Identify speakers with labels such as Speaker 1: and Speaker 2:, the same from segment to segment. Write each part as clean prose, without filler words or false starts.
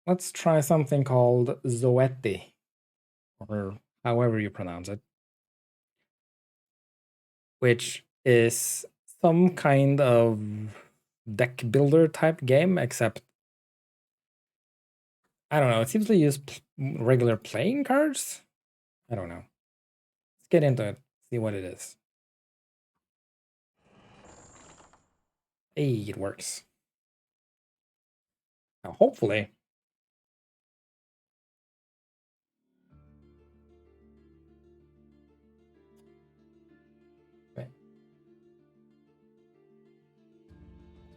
Speaker 1: let's try something called Zoeti, or however you pronounce it, which is some kind of deck builder type game, except I don't know, it seems to use regular playing cards? I don't know. Let's get into it, see what it is. Hey, it works. Now, hopefully.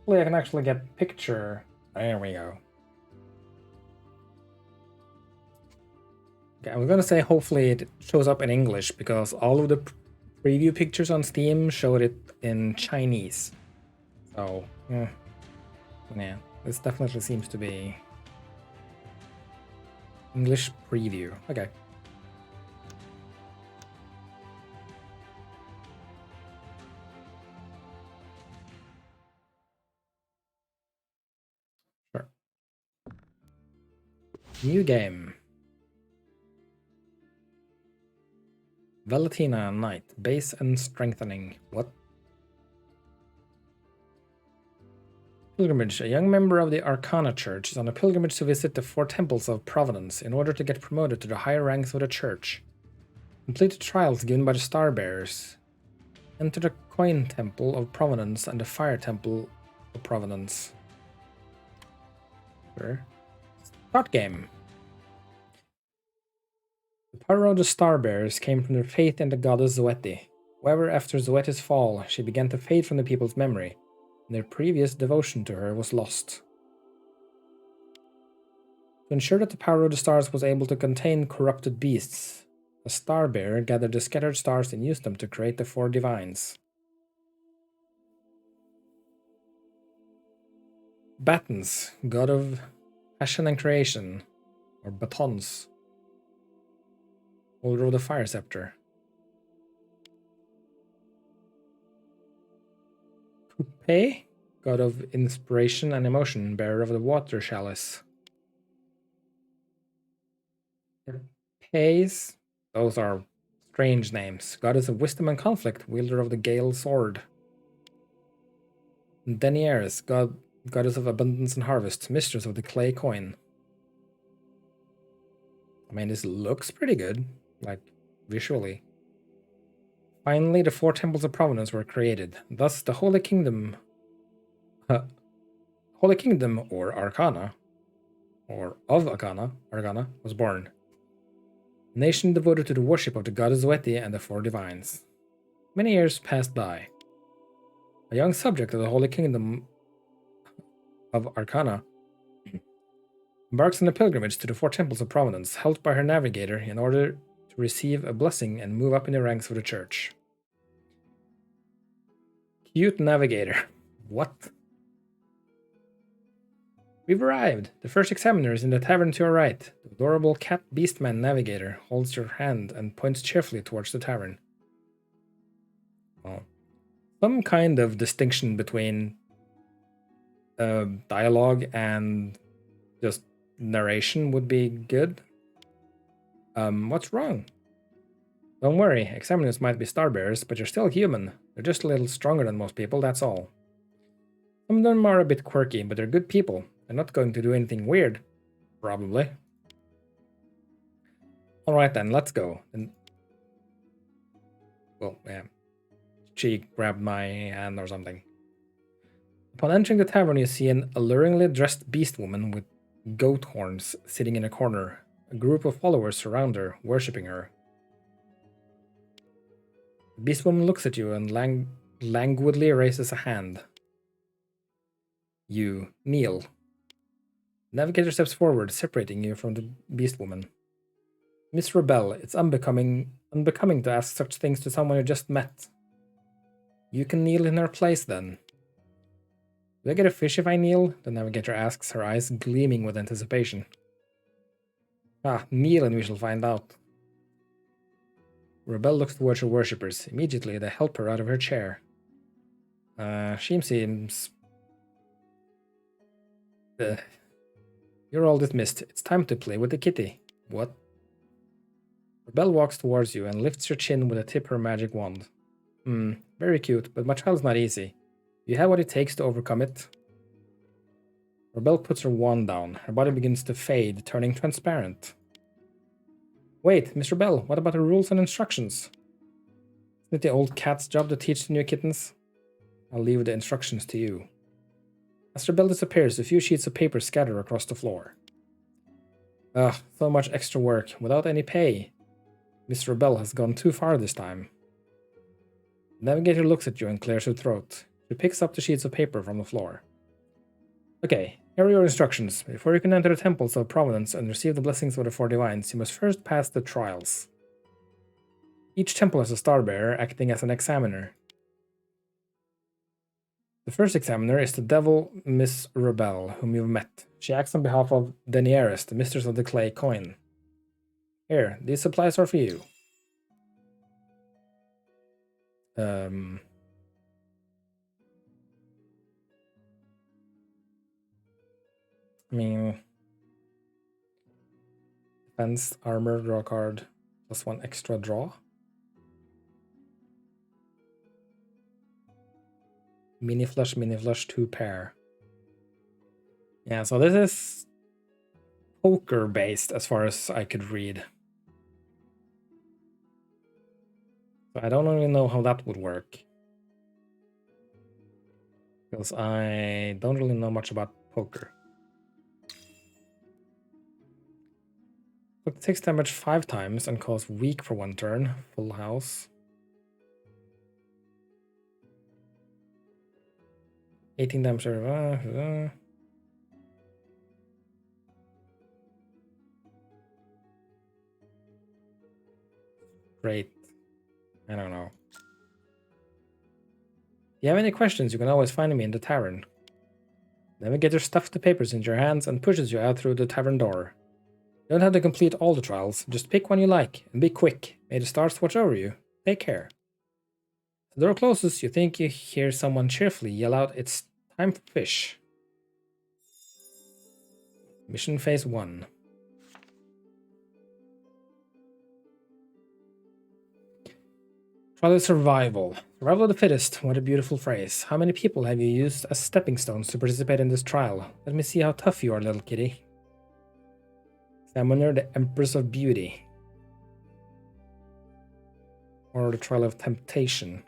Speaker 1: Hopefully I can actually get picture. There we go. Okay, I was gonna say hopefully it shows up in English because all of the preview pictures on Steam showed it in Chinese. So, yeah, this definitely seems to be English preview. Okay. Sure. New game. Valentina Knight. Base and strengthening. What? Pilgrimage. A young member of the Arcana Church is on a pilgrimage to visit the 4 temples of Providence in order to get promoted to the higher ranks of the church. Complete the trials given by the Star Bearers. Enter the Coin Temple of Providence and the Fire Temple of Providence. Sure. Start game. The power of the Star Bearers came from their faith in the goddess Zoeti. However, after Zoeti's fall, she began to fade from the people's memory, and their previous devotion to her was lost. To ensure that the power of the stars was able to contain corrupted beasts, a Star Bearer gathered the scattered stars and used them to create the 4 divines. Batons, god of passion and creation, or Batons, holder of the fire scepter. Coupe, god of inspiration and emotion, bearer of the water chalice. Pays, those are strange names. Goddess of wisdom and conflict, wielder of the Gale sword. Deniers, goddess of abundance and harvest, mistress of the clay coin. I mean, this looks pretty good, like, visually. Finally, the 4 temples of providence were created. Thus, the Holy Kingdom... Holy Kingdom, or Arcana, or of Arcana, was born. A nation devoted to the worship of the goddess Zoeti and the 4 divines. Many years passed by. A young subject of the Holy Kingdom of Arcana embarks on a pilgrimage to the 4 temples of providence, helped by her navigator in order to receive a blessing and move up in the ranks of the church. Cute navigator. What? We've arrived. The first examiner is in the tavern to your right. The adorable cat beastman navigator holds your hand and points cheerfully towards the tavern. Well, some kind of distinction between dialogue and just narration would be good. What's wrong? Don't worry, examiners might be starbearers, but you're still human. They're just a little stronger than most people, that's all. Some of them are a bit quirky, but they're good people. They're not going to do anything weird. Probably. Alright then, let's go. And well, yeah. She grabbed my hand or something. Upon entering the tavern, you see an alluringly dressed beast woman with goat horns sitting in a corner. A group of followers surround her, worshipping her. The beast woman looks at you and languidly raises a hand. You kneel. The navigator steps forward, separating you from the beast woman. Miss Rebel, it's unbecoming to ask such things to someone you just met. You can kneel in her place, then. Do I get a fish if I kneel? The navigator asks, her eyes gleaming with anticipation. Ah, kneel and we shall find out. Rebel looks towards her worshippers. Immediately, they help her out of her chair. She seems... You're all dismissed. It's time to play with the kitty. What? Rebel walks towards you and lifts your chin with the tip of her magic wand. Very cute, but my child's not easy. You have what it takes to overcome it. Rebel puts her wand down. Her body begins to fade, turning transparent. Wait, Mr. Bell, what about the rules and instructions? Isn't it the old cat's job to teach the new kittens? I'll leave the instructions to you. As Rebel disappears, a few sheets of paper scatter across the floor. Ugh, so much extra work, without any pay. Mr. Rebel has gone too far this time. The navigator looks at you and clears her throat. She picks up the sheets of paper from the floor. Okay, here are your instructions. Before you can enter the temples of Providence and receive the blessings of the Four Divines, you must first pass the trials. Each temple has a star bearer acting as an examiner. The first examiner is the devil Miss Rebel, whom you've met. She acts on behalf of Daenerys, the mistress of the clay coin. Here, these supplies are for you. I mean, defense, armor, draw card, plus one extra draw. Mini flush, 2 pair. Yeah, so this is poker based as far as I could read. So I don't really know how that would work. Because I don't really know much about poker. It takes damage 5 times and costs weak for 1 turn. Full house. 18 damage. Great. I don't know. If you have any questions, you can always find me in the tavern. Navigator stuffs the papers into your hands and pushes you out through the tavern door. You don't have to complete all the trials, just pick one you like, and be quick. May the stars watch over you. Take care. As the door closes, you think you hear someone cheerfully yell out, "It's time for fish." Mission Phase 1. Trial of Survival. Survival of the fittest. What a beautiful phrase. How many people have you used as stepping stones to participate in this trial? Let me see how tough you are, little kitty. Examiner, the Empress of Beauty. Or the Trial of Temptation.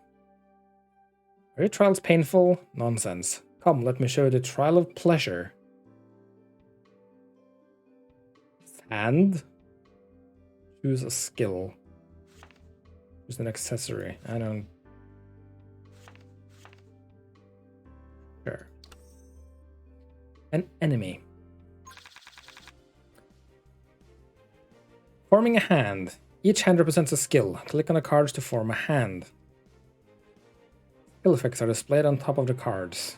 Speaker 1: Are your trials painful? Nonsense. Come, let me show you the Trial of Pleasure. And choose a skill. Choose an accessory. I don't... Sure. An enemy. Forming a hand. Each hand represents a skill. Click on the cards to form a hand. Skill effects are displayed on top of the cards.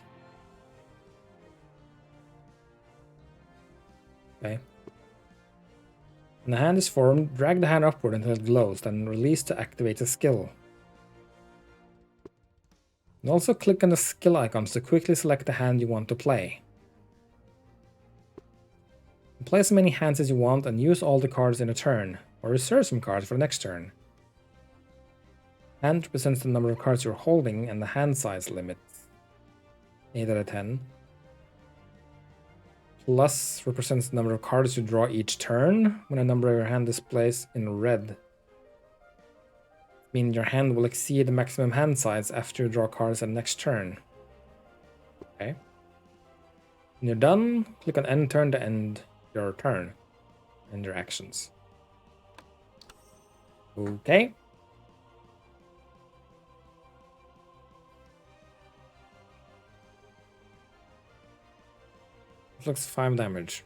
Speaker 1: Okay. When the hand is formed, drag the hand upward until it glows, then release to activate the skill. You also click on the skill icons to quickly select the hand you want to play. Play as many hands as you want and use all the cards in a turn, or reserve some cards for the next turn. Hand represents the number of cards you're holding and the hand size limit. 8 out of 10. Plus represents the number of cards you draw each turn when a number of your hand displays in red. Meaning your hand will exceed the maximum hand size after you draw cards at the next turn. Okay. When you're done, click on end turn to end your turn and your actions. Okay. Looks 5 damage.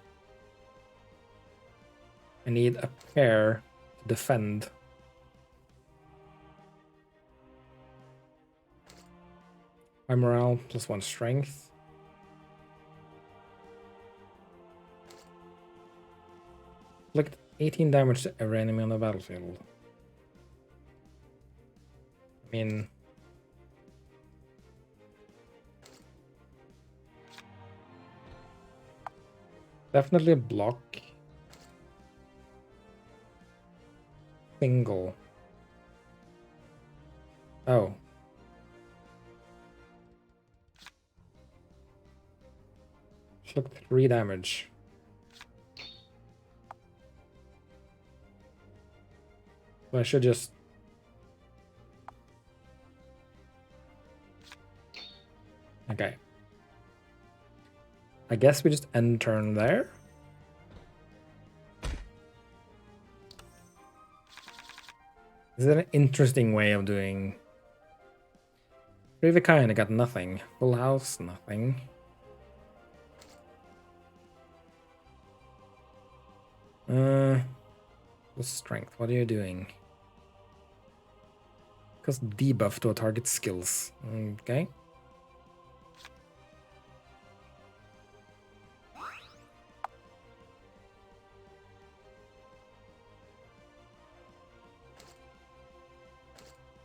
Speaker 1: I need a pair to defend. My morale plus 1 strength. Inflict 18 damage to every enemy on the battlefield. I mean, Definitely a block. Single. Oh. Took 3 damage. So I should just... Okay. I guess we just end turn there. Is that an interesting way of doing... Rivikain, I got nothing. Full house, nothing. The strength, what are you doing? Because debuff to a target skills. Okay.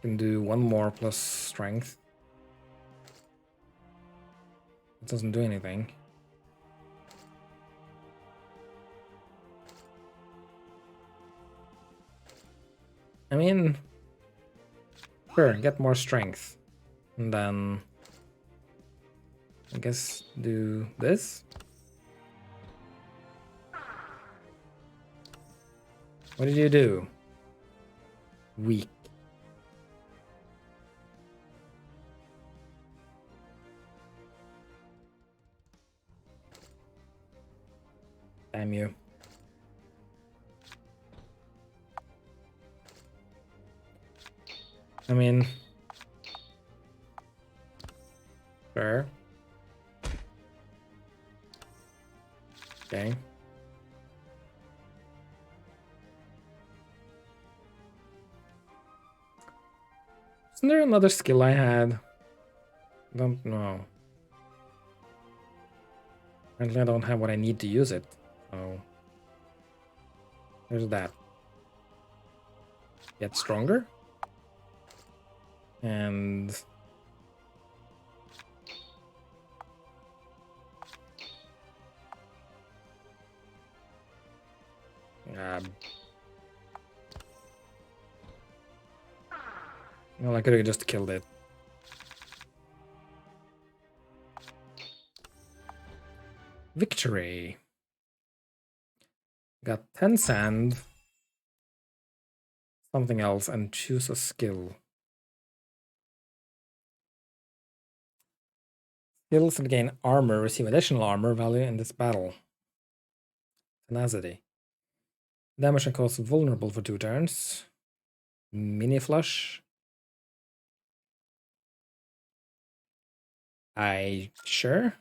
Speaker 1: Can do 1 more plus strength. It doesn't do anything. I mean, sure, get more strength. And then I guess do this. What did you do? Weak. Damn you. I mean, sure. Okay. Isn't there another skill I had? Don't know. Apparently I don't have what I need to use it. So there's that. Get stronger. And well, I could have just killed it. Victory. Got 10 sand. Something else and choose a skill. Skills that gain armor receive additional armor value in this battle. Tenacity. Damage and cause vulnerable for 2 turns. Mini flush. Sure.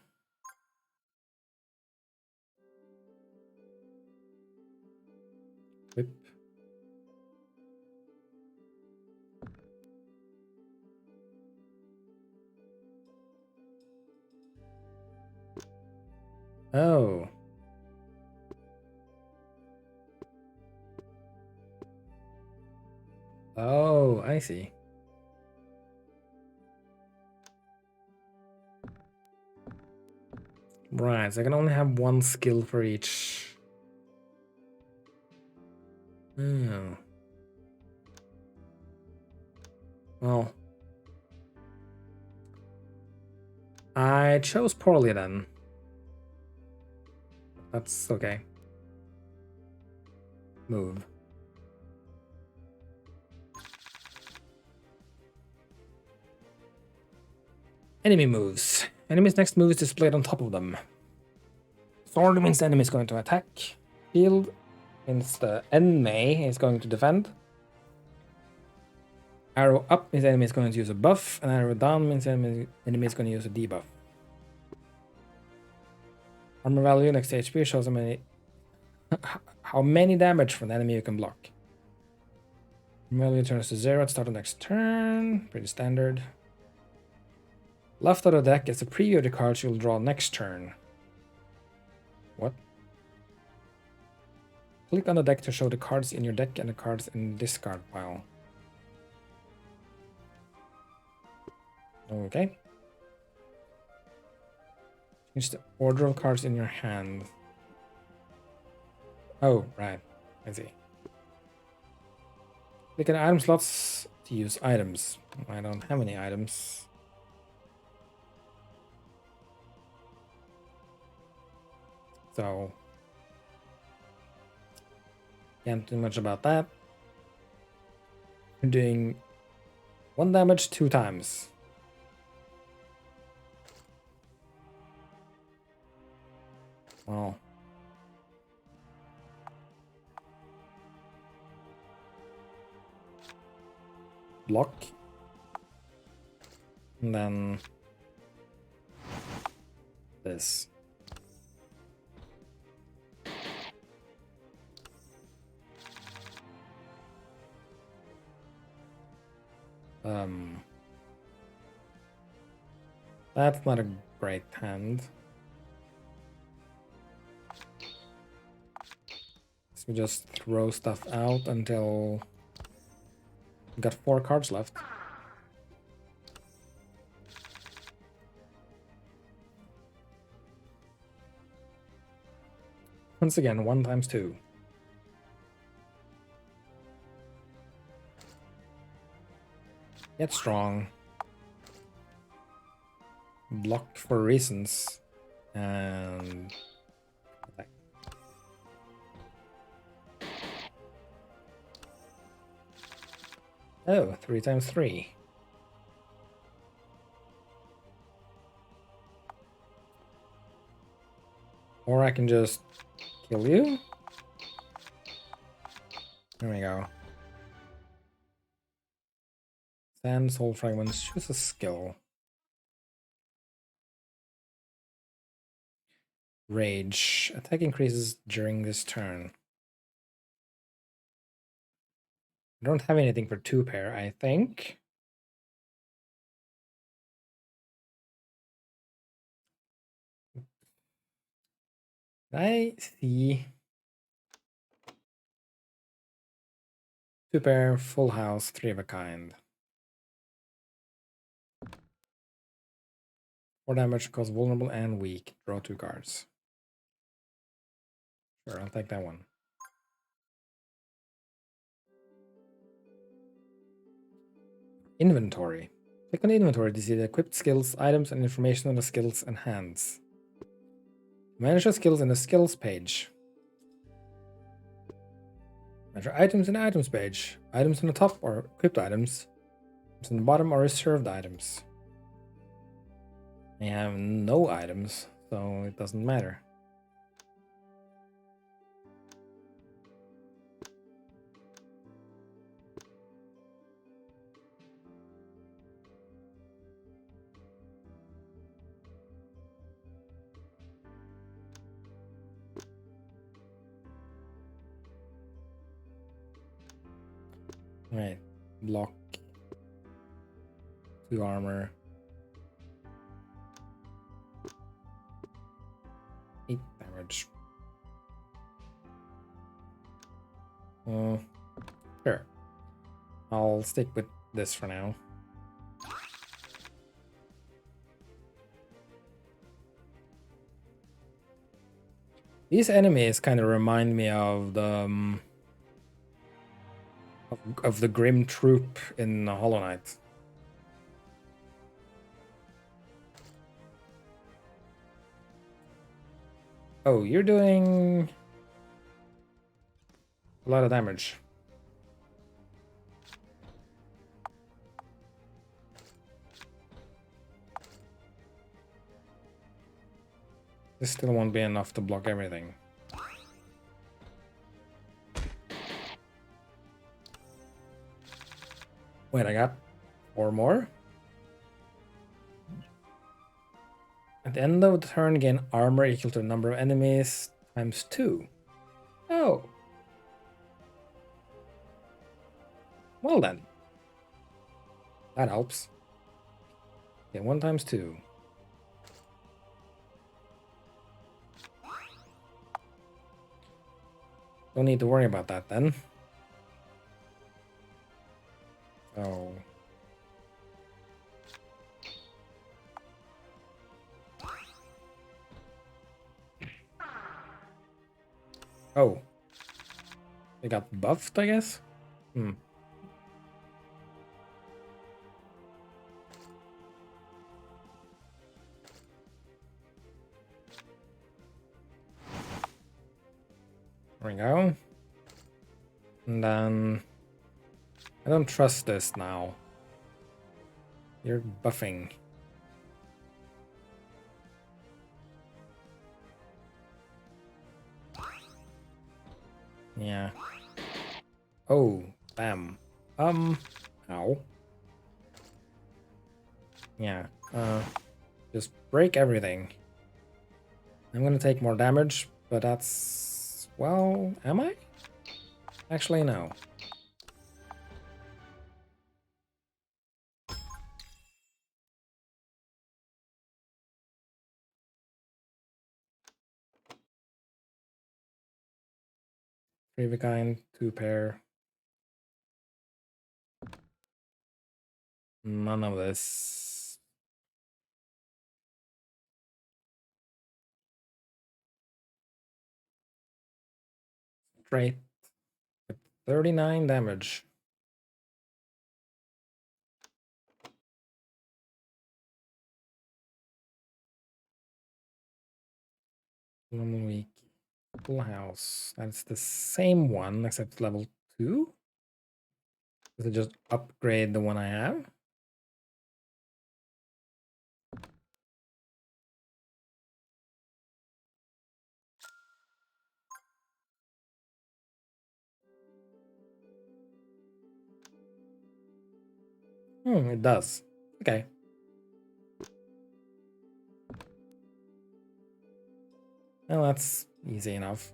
Speaker 1: Whip. Oh. Oh, I see. Right, so I can only have 1 skill for each. Oh. Well. I chose poorly then. That's okay. Move. Enemy moves. Enemy's next move is displayed on top of them. Sword means the enemy is going to attack. Shield means the enemy is going to defend. Arrow up means the enemy is going to use a buff, and arrow down means the enemy is going to use a debuff. Armor value next to HP shows how many damage from the enemy you can block. Armor value turns to 0 at start of next turn. Pretty standard. Left of the deck is a preview of the cards you'll draw next turn. What? Click on the deck to show the cards in your deck and the cards in discard pile. Okay. Change the order of cards in your hand. Oh, right. I see. Click on item slots to use items. I don't have any items. So, can't do much about that. I'm doing 1 damage 2 times. Well. Block. And then this. That's not a great hand. So we just throw stuff out until we got 4 cards left. Once again, 1 times 2. Get strong. Block for reasons. And attack. Oh, 3 times 3. Or I can just kill you. There we go. Sand, soul fragments, choose a skill. Rage. Attack increases during this turn. I don't have anything for 2 pair, I think. I see. 2 pair, full house, 3 of a kind. 4 damage, cause vulnerable and weak. Draw 2 cards. Sure, I'll take that one. Inventory. Click on the inventory to see the equipped skills, items, and information on the skills and hands. Manage the skills in the skills page. Manage items in the items page. Items on the top are equipped items. Items on the bottom are reserved items. I have no items, so it doesn't matter. Right. Block. 2 armor. 8 damage. Sure. I'll stick with this for now. These enemies kind of remind me of the of the Grim Troop in Hollow Knight. Oh, you're doing a lot of damage. This still won't be enough to block everything. Wait, I got 4 more? At the end of the turn, gain armor equal to the number of enemies times 2. Oh. Well then. That helps. Okay, 1 times 2. Don't need to worry about that then. So... Oh, They got buffed, I guess? Hmm. There we go. And then... I don't trust this now. You're buffing. Yeah. Oh, bam. Ow. Yeah. Just break everything. I'm gonna take more damage, but that's... Well, am I? Actually, no. Three of a kind, 2 pair. None of this. Straight. 39 damage. Normal week. Full house. That's the same one, except level 2? Does it just upgrade the one I have? It does. Okay. Well, that's easy enough.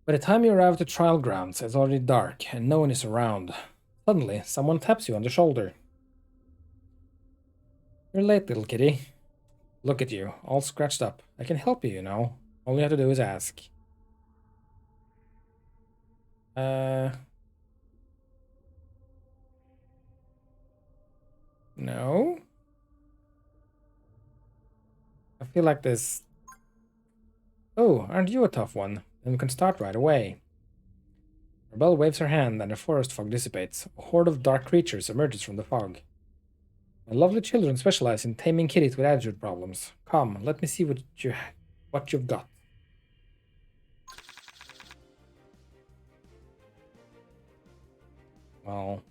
Speaker 1: By the time you arrive at the trial grounds, it's already dark and no one is around. Suddenly, someone taps you on the shoulder. You're late, little kitty. Look at you, all scratched up. I can help you, you know. All you have to do is ask. No? I feel like this... Oh, aren't you a tough one? Then we can start right away. Rebel waves her hand and the forest fog dissipates. A horde of dark creatures emerges from the fog. My lovely children specialize in taming kitties with attitude problems. Come, let me see what you've got. Well...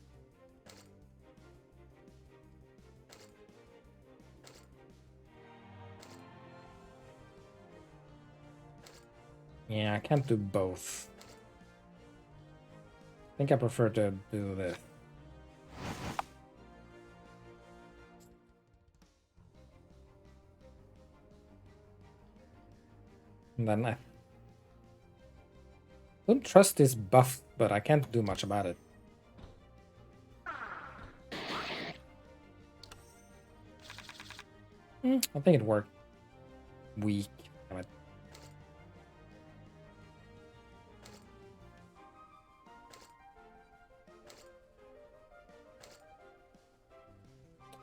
Speaker 1: Yeah, I can't do both. I think I prefer to do this. And then I don't trust this buff, but I can't do much about it. I think it worked. Weak. Damn it.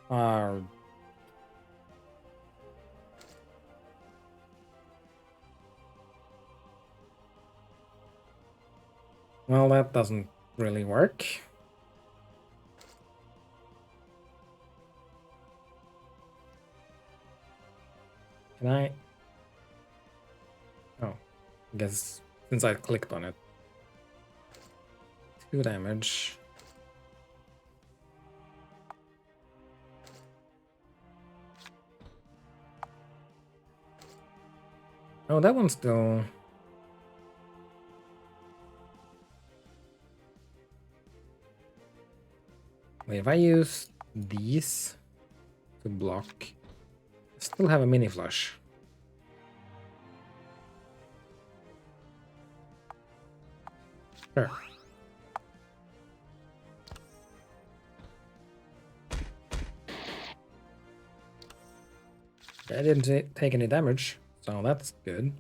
Speaker 1: Uh, well, that doesn't really work. Can I? Oh, I guess since I clicked on it. 2 damage. Oh, that one's still... Wait, if I use these to block, I still have a mini flush. Sure. I didn't take any damage, so that's good.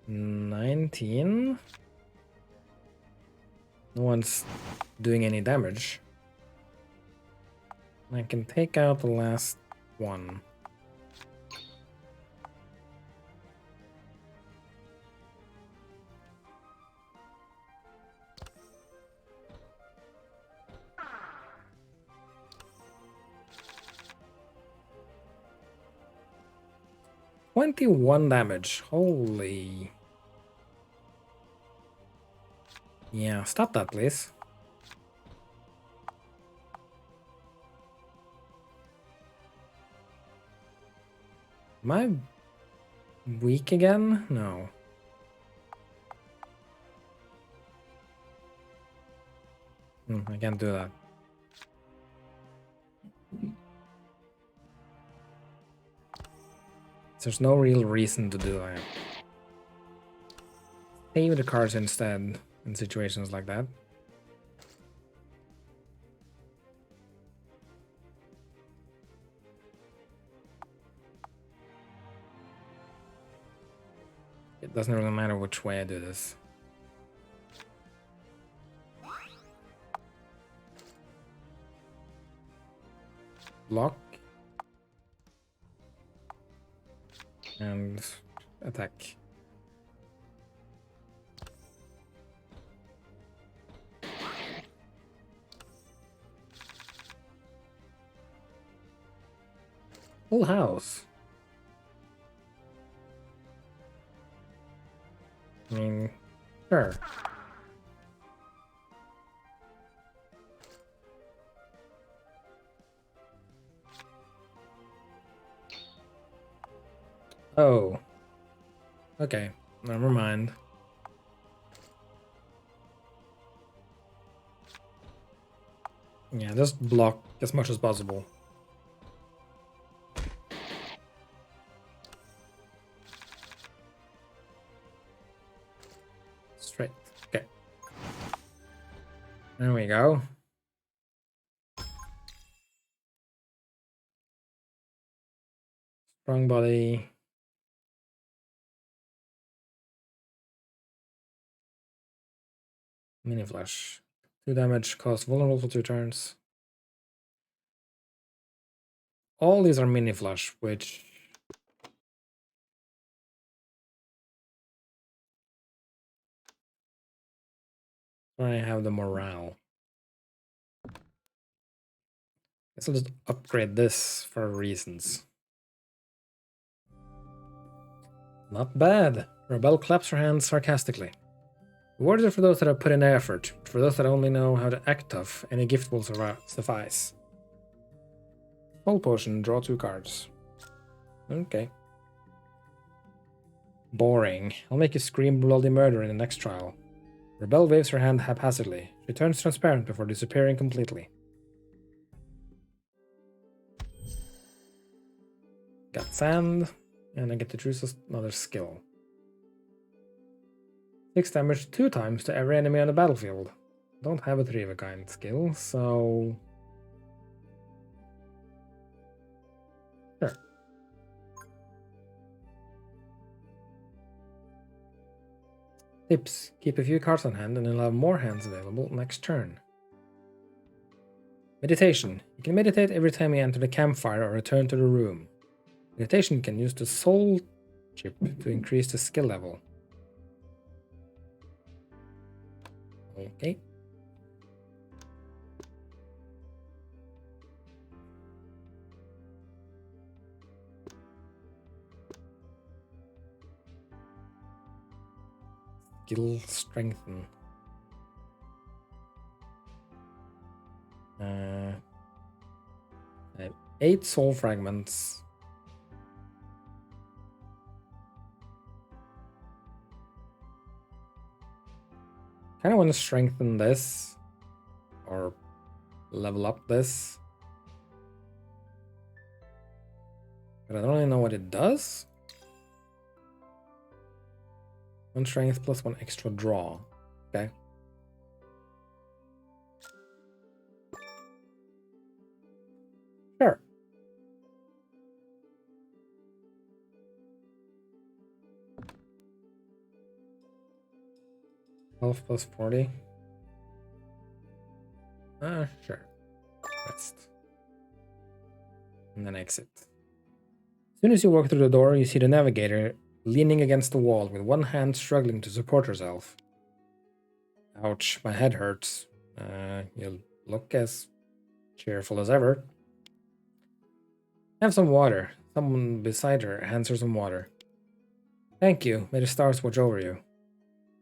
Speaker 1: 19. No one's doing any damage. I can take out the last one. 21 damage. Holy. Yeah, stop that, please. Am I weak again? No. I can't do that. There's no real reason to do that. Save the cards instead in situations like that. It doesn't really matter which way I do this. Block. And attack. Full house. I mean, sure. Oh. Okay, never mind. Yeah, just block as much as possible. Straight. Okay. There we go. Strong body. Mini flash. 2 damage, cost vulnerable for 2 turns. All these are mini flash, which I have the morale. Guess I'll just upgrade this for reasons. Not bad. Rebel claps her hands sarcastically. Rewards are for those that have put in effort. For those that only know how to act tough, any gift will suffice. Soul potion, draw 2 cards. Okay. Boring. I'll make you scream bloody murder in the next trial. Rebel waves her hand haphazardly. She turns transparent before disappearing completely. Got sand, and I get to choose another skill. 6 damage 2 times to every enemy on the battlefield. Don't have a 3 of a kind skill, so... Sure. Tips. Keep a few cards on hand and you'll have more hands available next turn. Meditation. You can meditate every time you enter the campfire or return to the room. Meditation can use the soul chip to increase the skill level. Okay. Skill strengthen. I have 8 soul fragments. Kind of want to strengthen this or level up this, but I don't really know what it does. 1 strength plus 1 extra draw. Okay. Sure. Health plus 40. Sure. Rest. And then exit. As soon as you walk through the door, you see the navigator leaning against the wall with one hand struggling to support herself. Ouch, my head hurts. You look as cheerful as ever. Have some water. Someone beside her hands her some water. Thank you. May the stars watch over you.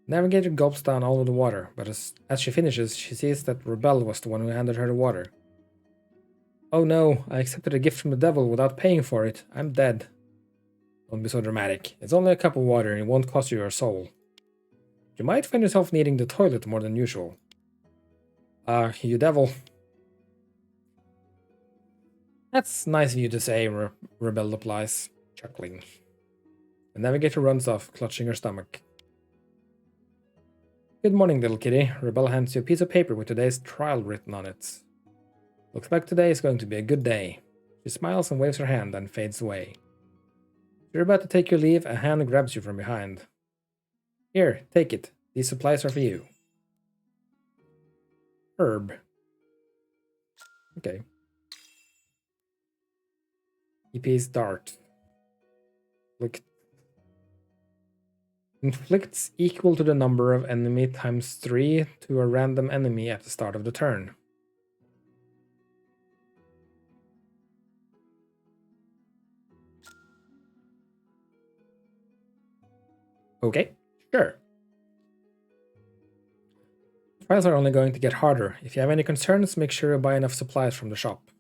Speaker 1: Navigator gulps down all of the water, but as she finishes, she sees that Rebel was the one who handed her the water. Oh no, I accepted a gift from the devil without paying for it. I'm dead. Don't be so dramatic. It's only a cup of water and it won't cost you your soul. You might find yourself needing the toilet more than usual. You devil. That's nice of you to say, Rebel replies, chuckling. The navigator runs off, clutching her stomach. Good morning, little kitty. Rebel hands you a piece of paper with today's trial written on it. Looks like today is going to be a good day. She smiles and waves her hand and fades away. You're about to take your leave, a hand grabs you from behind. Here, take it. These supplies are for you. Herb. Okay. EP's dart. Inflicts equal to the number of enemy times 3 to a random enemy at the start of the turn. Okay, sure. Trials are only going to get harder. If you have any concerns, make sure you buy enough supplies from the shop.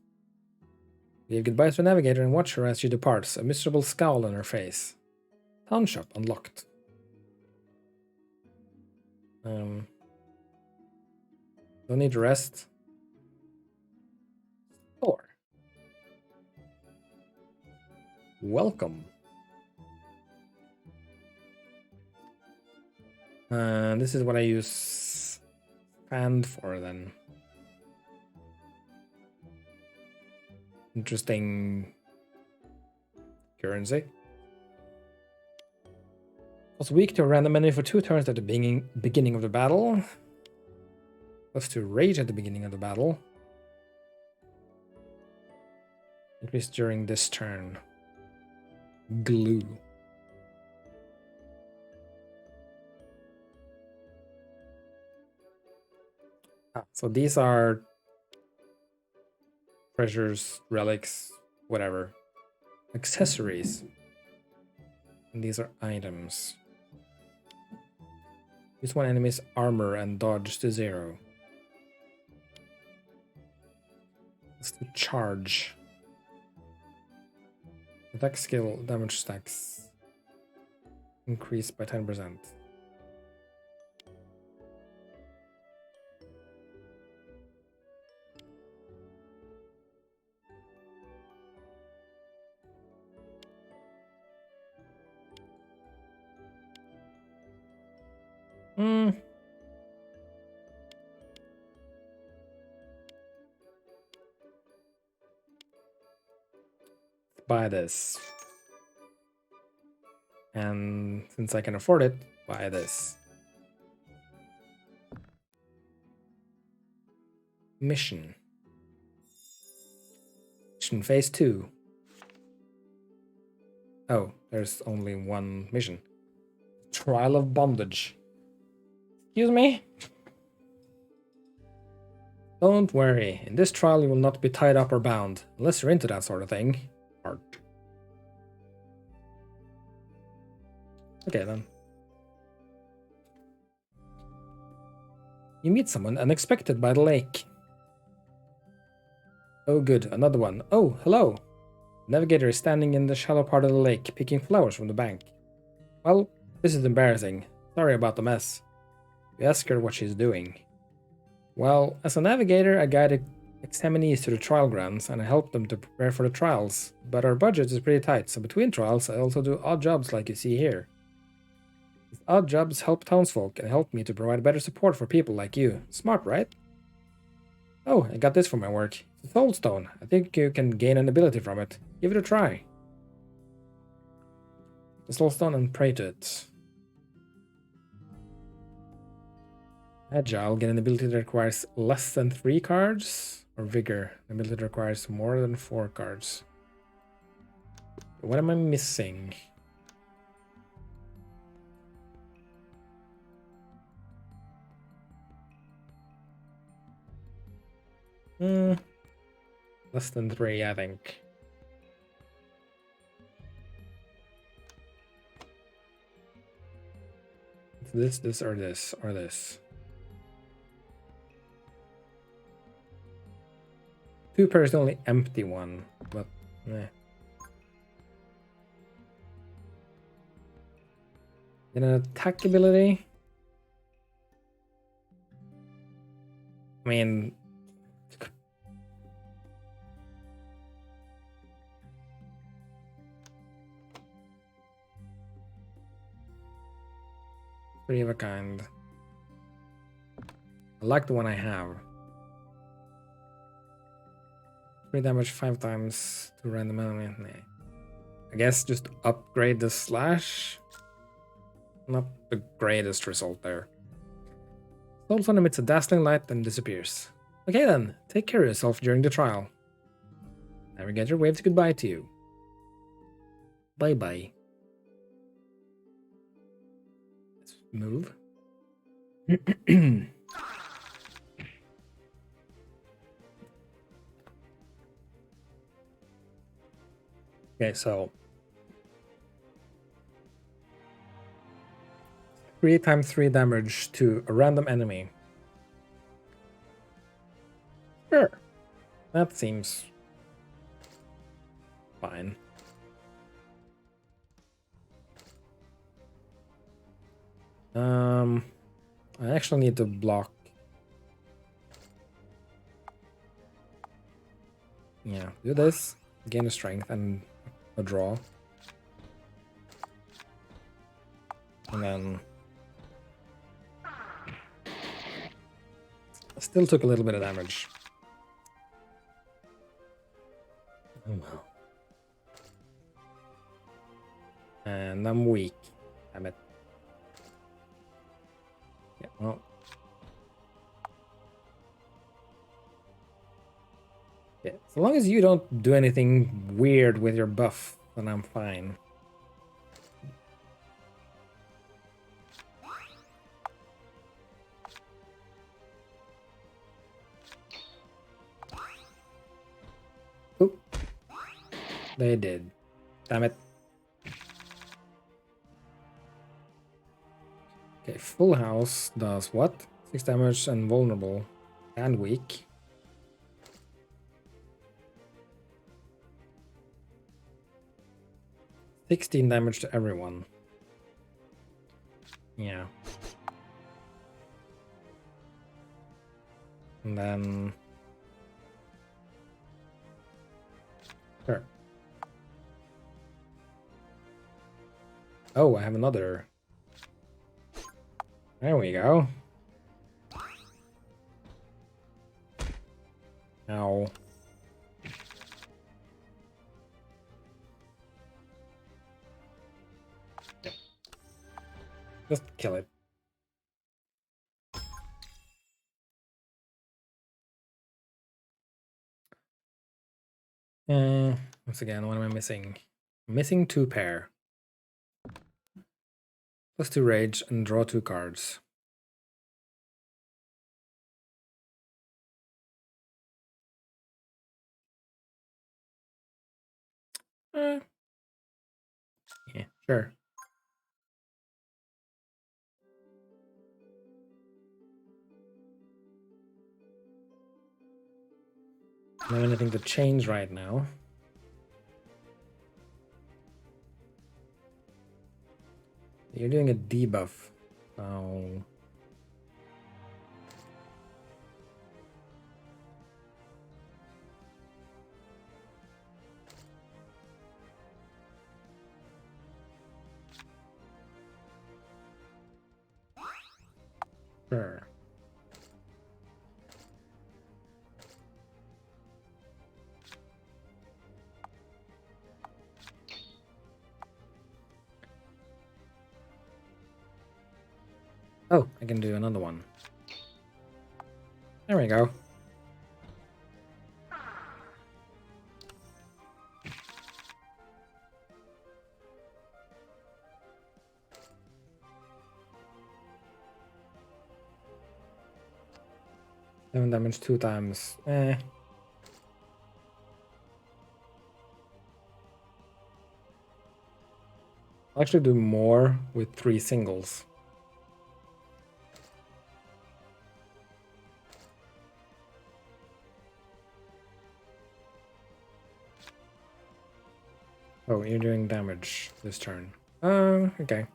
Speaker 1: Wave goodbye to the navigator and watch her as she departs, a miserable scowl on her face. Town shop unlocked. Don't need rest. Store. Welcome. This is what I use Fand for then. Interesting currency. Was weak to a random enemy for 2 turns at the beginning of the battle. Plus to rage at the beginning of the battle. Increased during this turn. Glue. So these are treasures, relics, whatever. Accessories. And these are items. Use one enemy's armor and dodge to 0. Let's do charge. Attack skill, damage stacks. Increased by 10%. Buy this. And since I can afford it, buy this. Mission. Mission phase 2. Oh, there's only one mission. Trial of bondage. Excuse me? Don't worry. In this trial you will not be tied up or bound, unless you're into that sort of thing. Art. Okay then. You meet someone unexpected by the lake. Oh good, another one. Oh, hello. The navigator is standing in the shallow part of the lake, picking flowers from the bank. Well, this is embarrassing. Sorry about the mess. We ask her what she's doing. Well, as a navigator, I guide examinees to the trial grounds and I help them to prepare for the trials, but our budget is pretty tight, so between trials I also do odd jobs like you see here. These odd jobs help townsfolk and help me to provide better support for people like you. Smart, right? Oh, I got this for my work. It's a soul stone. I think you can gain an ability from it. Give it a try. The soul stone and pray to it. Agile, get an ability that requires less than 3 cards. Or Vigor, an ability that requires more than 4 cards. What am I missing? Less than 3, I think. This, or this, or this. 2 pair is the only empty one, but eh. Then an attack ability. I mean, three of a kind. I like the one I have. 3 damage 5 times to random enemy. Nah. I guess just upgrade the slash. Not the greatest result there. Soul Sun emits a dazzling light and disappears. Okay then, take care of yourself during the trial. Navigator waves goodbye to you. Bye bye. Let's move. Okay, so 3 times 3 damage to a random enemy. Sure. That seems fine. I actually need to block. Yeah, do this, gain a strength and a draw. And then still took a little bit of damage. Oh well. And I'm weak. Damn it. Yeah, well. Yeah, so long as you don't do anything weird with your buff, then I'm fine. Oop. They did. Damn it. Okay, full house does what? 6 damage and vulnerable and weak. $16 damage to everyone. Yeah. And then... Sure. Oh, I have another. There we go. Ow. Yep. Just kill it. Once again, what am I missing? I'm missing 2 pair. Plus 2 rage and draw 2 cards. Yeah, sure. I don't have anything to change right now. You're doing a debuff, so... Sure. Oh, I can do another one. There we go. Seven damage 2 times. I'll actually do more with 3 singles. Oh, you're doing damage this turn. Okay.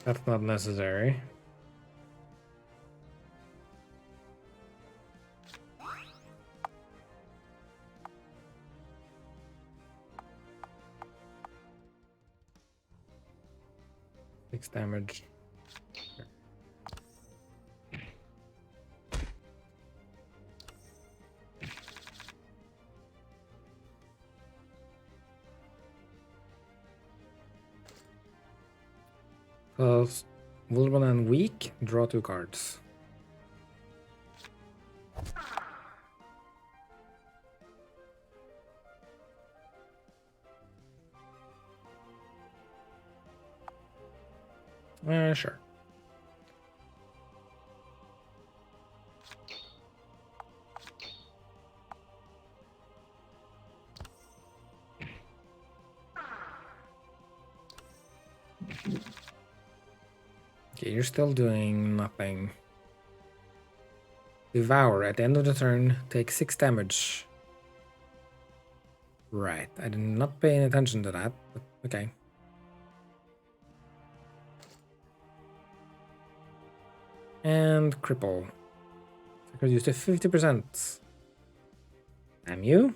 Speaker 1: That's not necessary. Six damage. Vulnerable and weak, draw 2 cards. Sure. Okay, you're still doing nothing. Devour. At the end of the turn, take 6 damage. Right, I did not pay any attention to that, but okay. And cripple. I could use the 50%. Damn you.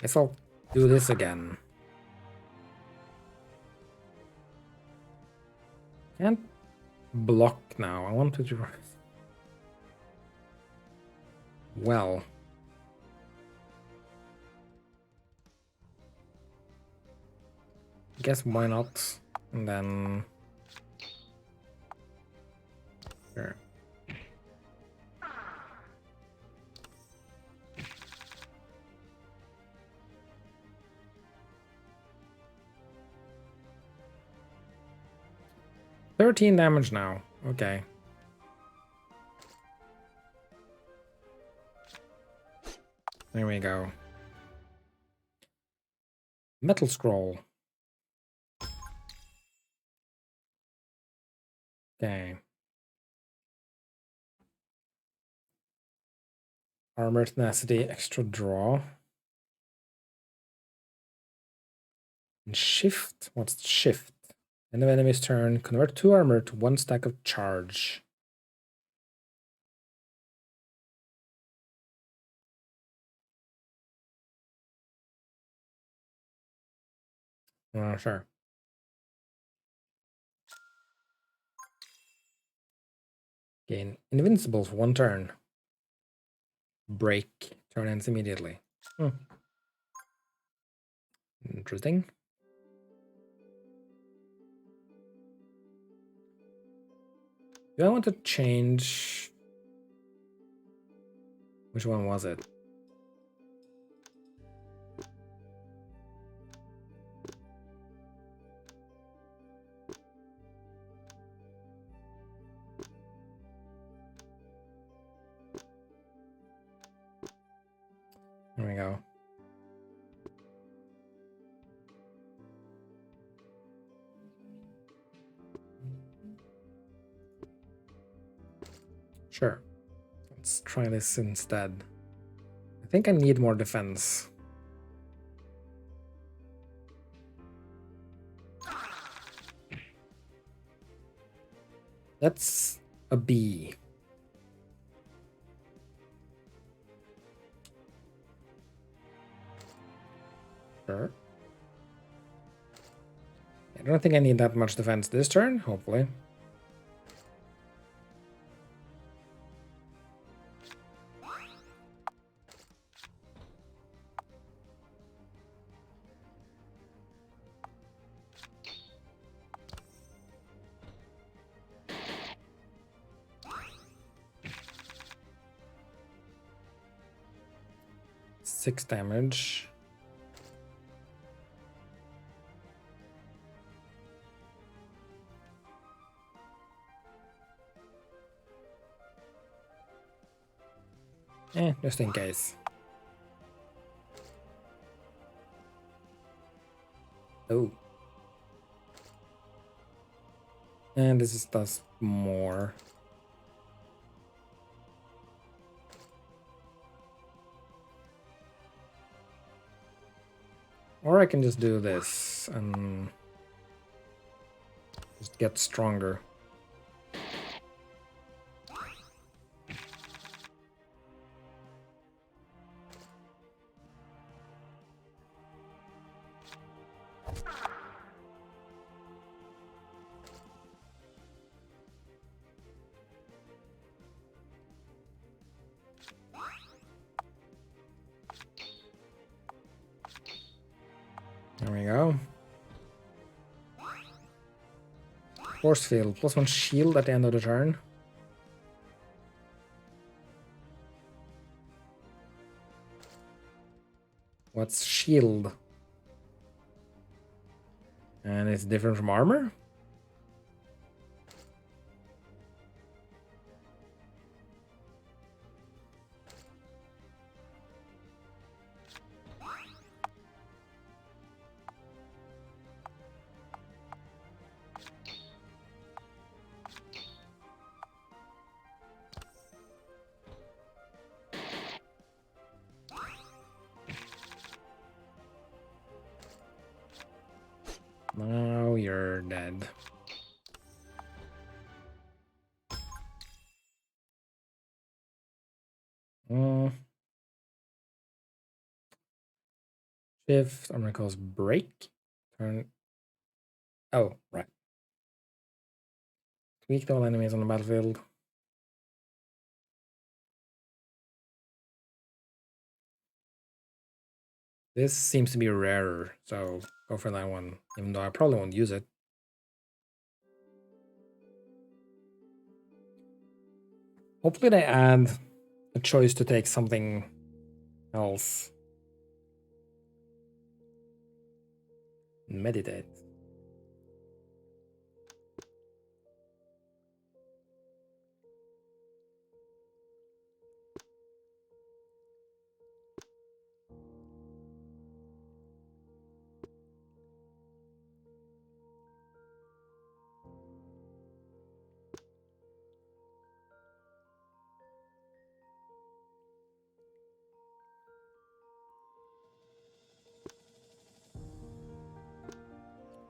Speaker 1: Guess I'll do this again. Can't block now. I want to. Well. Guess why not? And then. Sure. $13 damage now. Okay. There we go. Metal scroll. Okay. Armor tenacity, extra draw. And shift. What's shift? End of enemy's turn. Convert 2 armor to 1 stack of charge. Sure. Gain invincible for 1 turn. Break. Turn ends immediately. Interesting. Do I want to change? Which one was it? There we go. Sure. Let's try this instead. I think I need more defense. That's a B. Sure. I don't think I need that much defense this turn, hopefully. Six damage. Just in case. Oh. And this does more. Or I can just do this and just get stronger. There we go. Force field, +1 shield at the end of the turn. What's shield? And it's different from armor? Now you're dead. Shift, I'm gonna cause break. Turn. Oh, right. Tweak all enemies on the battlefield. This seems to be rarer, so go for that one, even though I probably won't use it. Hopefully they add a choice to take something else. Meditate.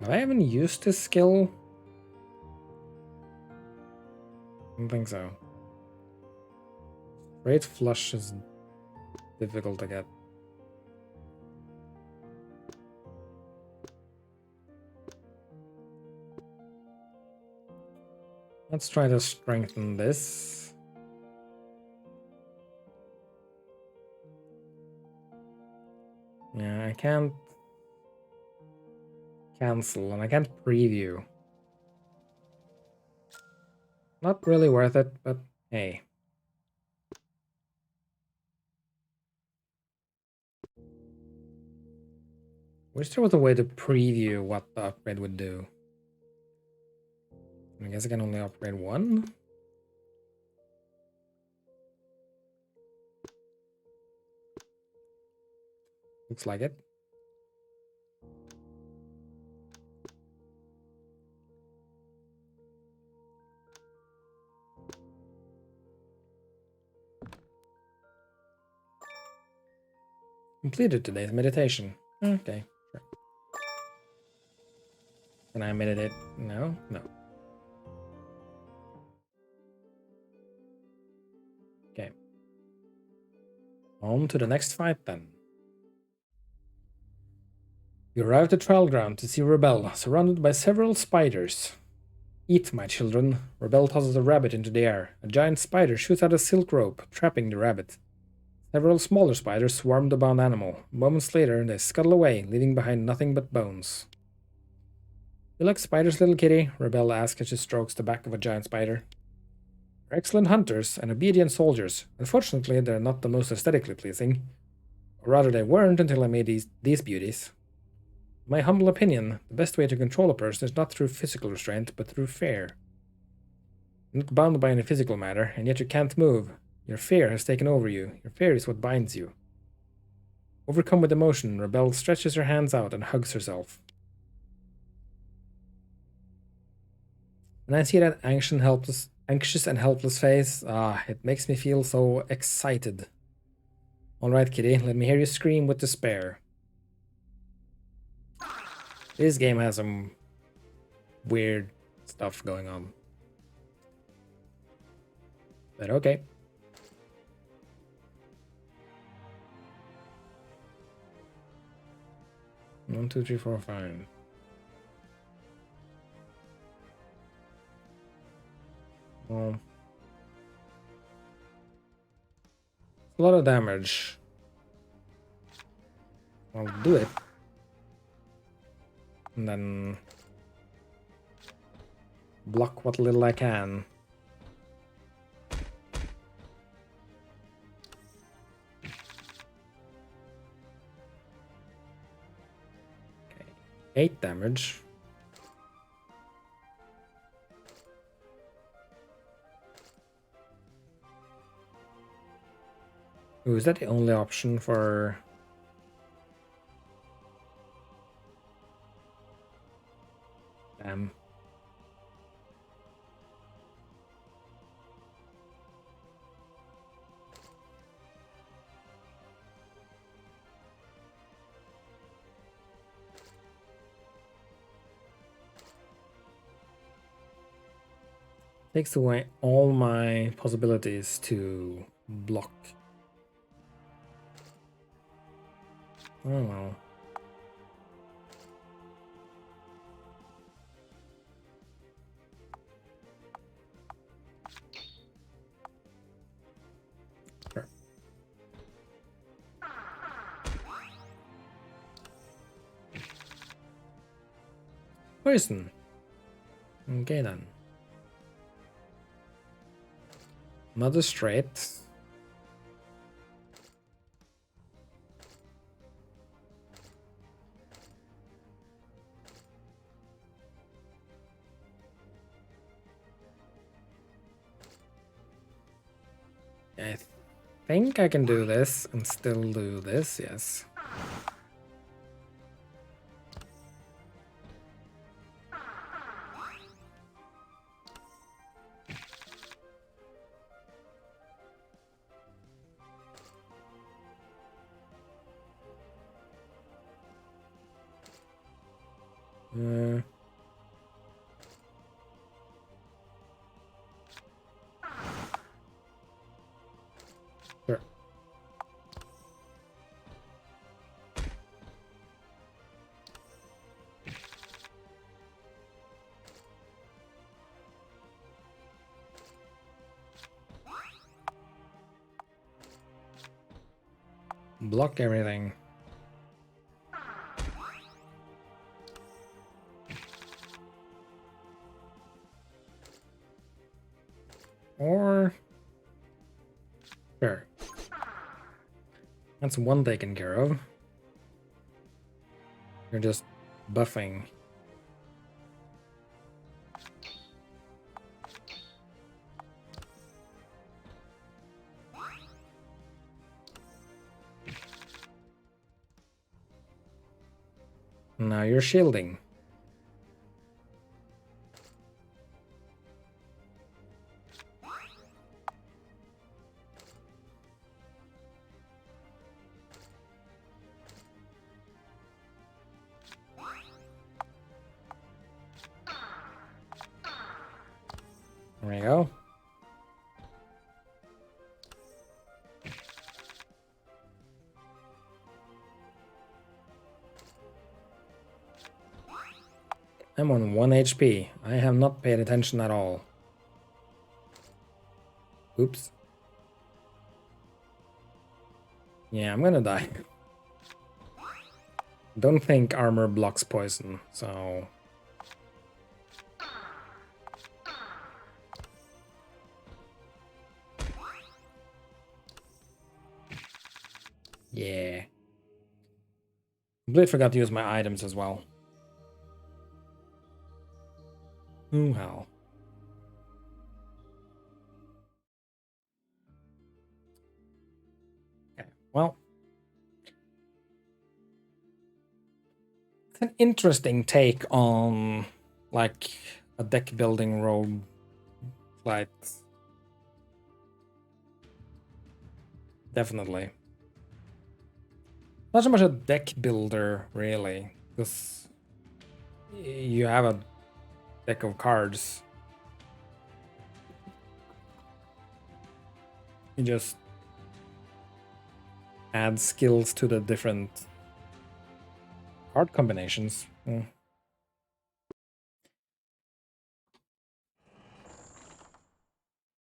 Speaker 1: Have I even used this skill? I don't think so. Straight flush is difficult to get. Let's try to strengthen this. Yeah, I can't cancel and I can't preview. Not really worth it, but hey. Wish there was a way to preview what the upgrade would do. I guess I can only upgrade one. Looks like it. Completed today's meditation. Okay, sure. Can I meditate? No? No. Okay. On to the next fight then. You arrive at the trial ground to see Rebel, surrounded by several spiders. Eat, my children. Rebel tosses a rabbit into the air. A giant spider shoots out a silk rope, trapping the rabbit. Several smaller spiders swarm the bound animal. Moments later, they scuttle away, leaving behind nothing but bones. You like spiders, little kitty? Rebel asks as she strokes the back of a giant spider. They're excellent hunters and obedient soldiers. Unfortunately, they're not the most aesthetically pleasing. Or rather, they weren't until I made these beauties. In my humble opinion, the best way to control a person is not through physical restraint, but through fear. You're not bound by any physical matter, and yet you can't move. Your fear has taken over you. Your fear is what binds you. Overcome with emotion, Rebel stretches her hands out and hugs herself. When I see that anxious and helpless face, it makes me feel so excited. All right, kitty, let me hear you scream with despair. This game has some weird stuff going on. But okay. One, two, three, four, five. Well, a lot of damage. I'll do it. And then block what little I can. Okay. 8 damage. Ooh, is that the only option for... Damn. Takes away all my possibilities to block. Oh well. Sure. Poison. Okay then. Another straight. I think I can do this and still do this, yes. Uh, sure. Block everything. Or... Sure. That's one taken care of. You're just buffing. Now you're shielding. There we go. I'm on 1 HP. I have not paid attention at all. Oops. Yeah, I'm gonna die. Don't think armor blocks poison, so... Yeah. Completely forgot to use my items as well. Oh hell. Well, it's an interesting take on like a deck building rogue like definitely. Not so much a deck builder really, because you have a deck of cards. You just add skills to the different card combinations.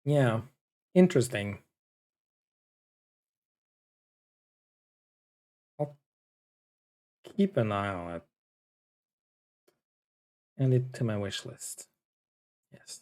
Speaker 1: Yeah, interesting. I'll keep an eye on it. Add it to my wish list. Yes.